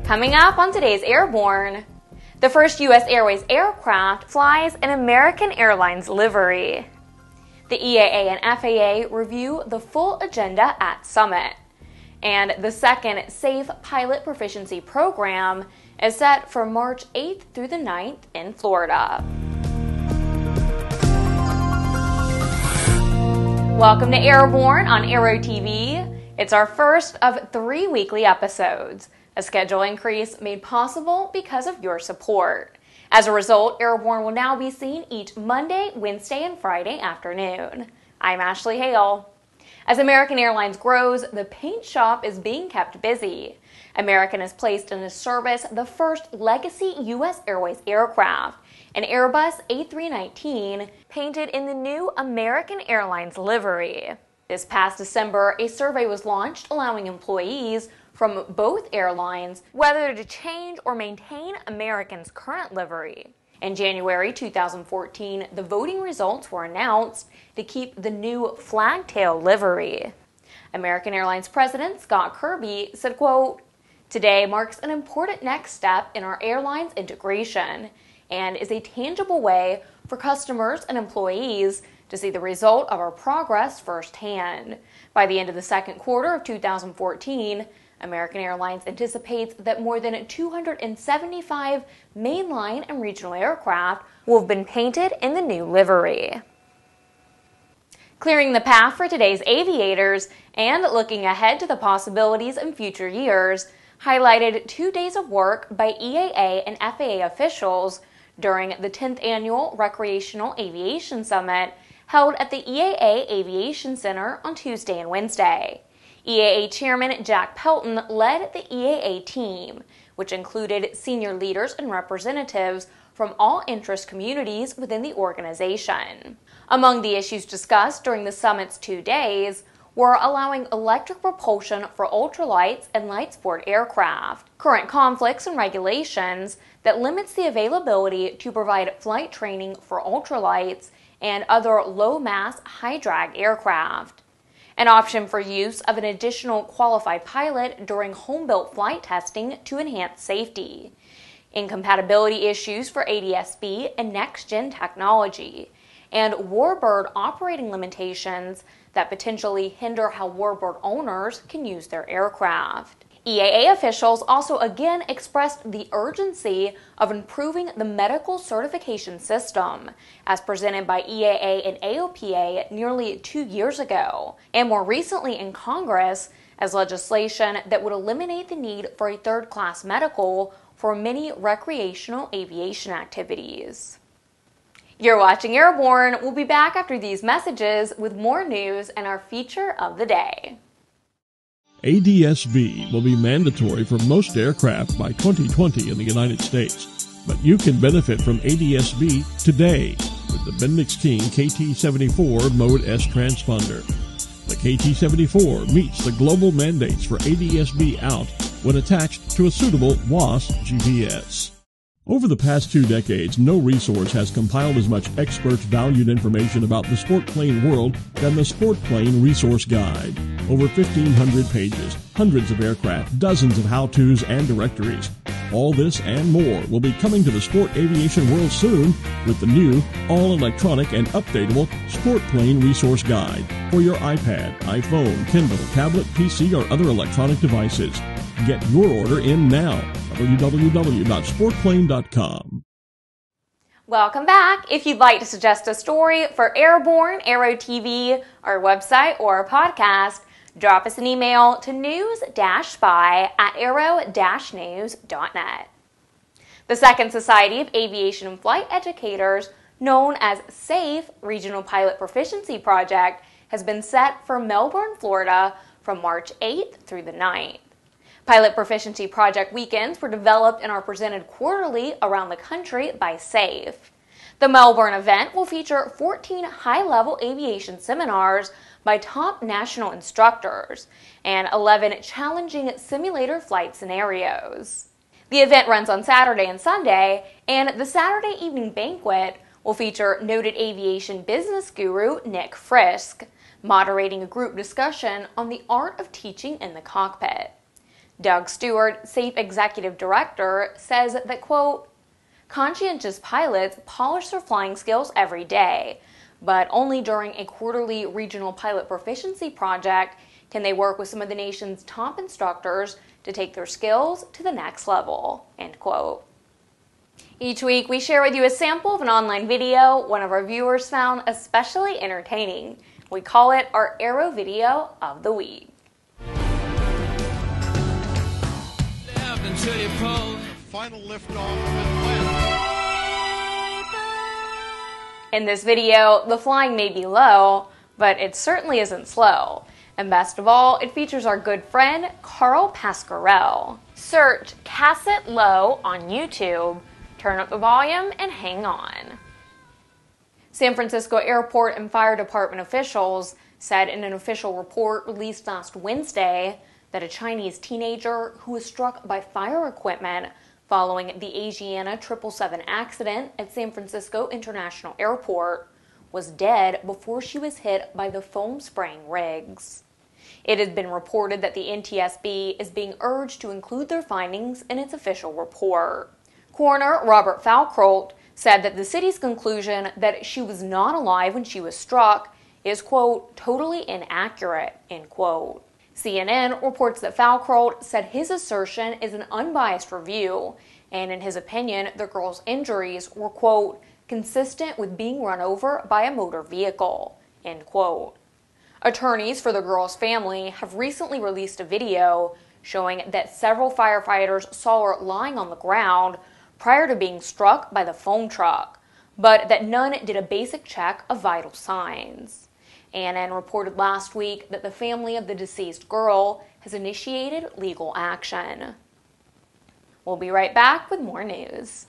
Coming up on today's Airborne, the first US Airways aircraft flies an American Airlines livery. The EAA and FAA review the full agenda at Summit. And the second Safe Pilot Proficiency Program is set for March 8th through the 9th in Florida. Welcome to Airborne on Aero-TV. It's our first of 3 weekly episodes, a schedule increase made possible because of your support. As a result, Airborne will now be seen each Monday, Wednesday, and Friday afternoon. I'm Ashley Hale. As American Airlines grows, the paint shop is being kept busy. American has placed into service the first legacy US Airways aircraft, an Airbus A-319, painted in the new American Airlines livery. This past December, a survey was launched allowing employees from both airlines whether to change or maintain American's current livery. In January 2014, the voting results were announced to keep the new flagtail livery. American Airlines President Scott Kirby said, quote, "Today marks an important next step in our airline's integration and is a tangible way for customers and employees to see the result of our progress firsthand. By the end of the second quarter of 2014, American Airlines anticipates that more than 275 mainline and regional aircraft will have been painted in the new livery." Clearing the path for today's aviators and looking ahead to the possibilities in future years highlighted 2 days of work by EAA and FAA officials during the 10th Annual Recreational Aviation Summit held at the EAA Aviation Center on Tuesday and Wednesday. EAA Chairman Jack Pelton led the EAA team, which included senior leaders and representatives from all interest communities within the organization. Among the issues discussed during the summit's 2 days were allowing electric propulsion for ultralights and light sport aircraft, current conflicts and regulations that limits the availability to provide flight training for ultralights and other low-mass, high-drag aircraft, an option for use of an additional qualified pilot during home-built flight testing to enhance safety, incompatibility issues for ADS-B and next-gen technology, and warbird operating limitations that potentially hinder how warbird owners can use their aircraft. EAA officials also again expressed the urgency of improving the medical certification system, as presented by EAA and AOPA nearly 2 years ago, and more recently in Congress as legislation that would eliminate the need for a third-class medical for many recreational aviation activities. You're watching Airborne. We'll be back after these messages with more news and our feature of the day. ADS-B will be mandatory for most aircraft by 2020 in the United States, but you can benefit from ADS-B today with the Bendix King KT-74 Mode S transponder. The KT-74 meets the global mandates for ADS-B out when attached to a suitable WAAS GPS. Over the past 2 decades, no resource has compiled as much expert valued information about the sport plane world than the Sport Plane Resource Guide. Over 1,500 pages, hundreds of aircraft, dozens of how-tos and directories. All this and more will be coming to the sport aviation world soon with the new, all-electronic and updatable Sport Plane Resource Guide for your iPad, iPhone, Kindle, tablet, PC, or other electronic devices. Get your order in now. www.sportplane.com. Welcome back. If you'd like to suggest a story for Airborne, Aero-TV, our website, or our podcast, drop us an email to news-spy@aero-news.net. The Second Society of Aviation and Flight Educators, known as SAFE Regional Pilot Proficiency Project, has been set for Melbourne, Florida from March 8th through the 9th. Pilot Proficiency Project weekends were developed and are presented quarterly around the country by SAFE. The Melbourne event will feature 14 high-level aviation seminars by top national instructors and 11 challenging simulator flight scenarios. The event runs on Saturday and Sunday, and the Saturday evening banquet will feature noted aviation business guru Nick Frisk, moderating a group discussion on the art of teaching in the cockpit. Doug Stewart, SAFE Executive Director, says that, quote, conscientious pilots polish their flying skills every day, but only during a quarterly regional pilot proficiency project can they work with some of the nation's top instructors to take their skills to the next level, end quote. Each week, we share with you a sample of an online video one of our viewers found especially entertaining. We call it our Aero Video of the Week. Final liftoff. In this video, the flying may be low, but it certainly isn't slow. And best of all, it features our good friend, Carl Pasquarel. Search Cassutt Low on YouTube, turn up the volume, and hang on. San Francisco Airport and Fire Department officials said in an official report released last Wednesday that a Chinese teenager who was struck by fire equipment following the Asiana 777 accident at San Francisco International Airport was dead before she was hit by the foam spraying rigs. It has been reported that the NTSB is being urged to include their findings in its official report. Coroner Robert Falkrolt said that the city's conclusion that she was not alive when she was struck is, quote, totally inaccurate, end quote. CNN reports that Falkrolt said his assertion is an unbiased review, and in his opinion, the girl's injuries were, quote, consistent with being run over by a motor vehicle, end quote. Attorneys for the girl's family have recently released a video showing that several firefighters saw her lying on the ground prior to being struck by the foam truck, but that none did a basic check of vital signs. ANN reported last week that the family of the deceased girl has initiated legal action. We'll be right back with more news.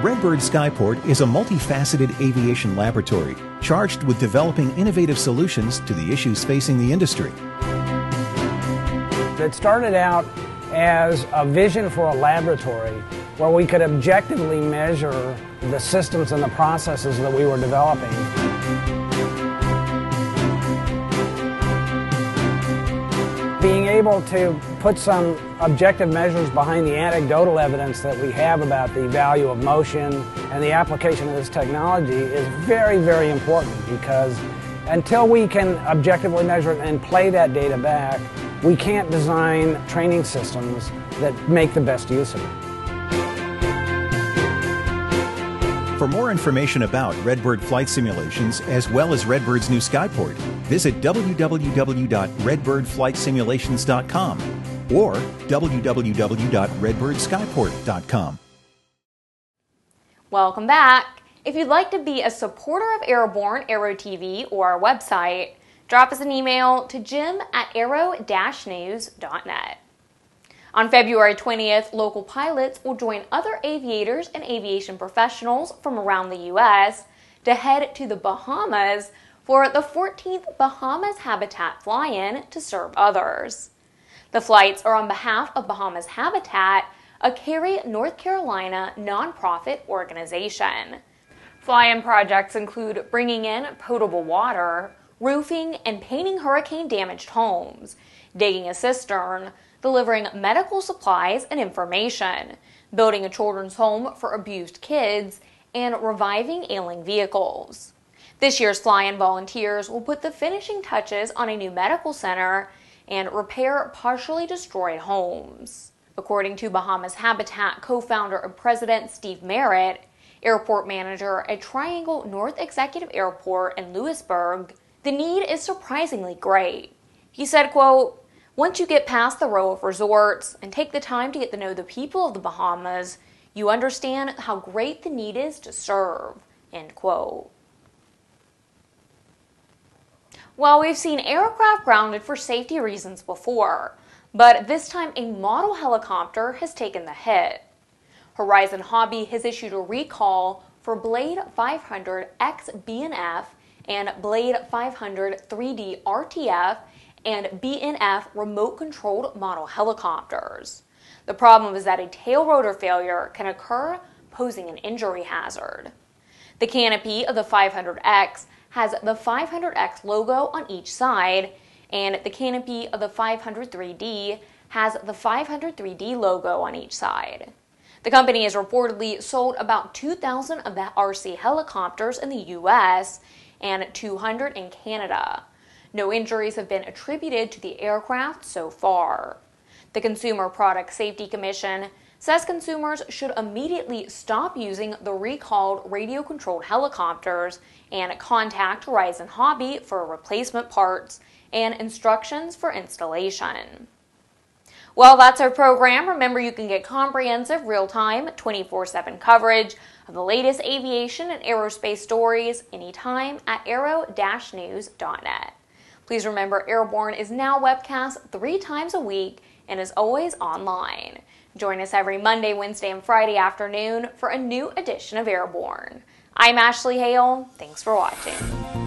Redbird Skyport is a multifaceted aviation laboratory charged with developing innovative solutions to the issues facing the industry. It started out as a vision for a laboratory where we could objectively measure the systems and the processes that we were developing. Being able to put some objective measures behind the anecdotal evidence that we have about the value of motion and the application of this technology is very, very important, because until we can objectively measure it and play that data back, we can't design training systems that make the best use of it. For more information about Redbird flight simulations, as well as Redbird's new Skyport, visit www.redbirdflightsimulations.com or www.redbirdskyport.com. Welcome back. If you'd like to be a supporter of Airborne, Aero-TV, or our website, drop us an email to jim@aero-news.net. On February 20th, local pilots will join other aviators and aviation professionals from around the U.S. to head to the Bahamas for the 14th Bahamas Habitat Flyin to serve others. The flights are on behalf of Bahamas Habitat, a Cary, North Carolina nonprofit organization. Flyin projects include bringing in potable water, roofing and painting hurricane-damaged homes, digging a cistern, delivering medical supplies and information, building a children's home for abused kids, and reviving ailing vehicles. This year's Flyin volunteers will put the finishing touches on a new medical center and repair partially destroyed homes. According to Bahamas Habitat co-founder and president Steve Merritt, airport manager at Triangle North Executive Airport in Lewisburg, the need is surprisingly great. He said, quote, once you get past the row of resorts and take the time to get to know the people of the Bahamas, you understand how great the need is to serve, end quote. Well, we've seen aircraft grounded for safety reasons before, but this time a model helicopter has taken the hit. Horizon Hobby has issued a recall for Blade 500 X-B&F and Blade 500 3D RTF and B&F remote-controlled model helicopters. The problem is that a tail rotor failure can occur, posing an injury hazard. The canopy of the 500X has the 500X logo on each side, and the canopy of the 503D has the 503D logo on each side. The company has reportedly sold about 2,000 of the RC helicopters in the U.S. and 200 in Canada. No injuries have been attributed to the aircraft so far. The Consumer Product Safety Commission says consumers should immediately stop using the recalled radio-controlled helicopters and contact Horizon Hobby for replacement parts and instructions for installation. Well, that's our program. Remember, you can get comprehensive, real-time, 24/7 coverage of the latest aviation and aerospace stories anytime at aero-news.net. Please remember, Airborne is now webcast 3 times a week and is always online. Join us every Monday, Wednesday, and Friday afternoon for a new edition of Airborne. I'm Ashley Hale. Thanks for watching.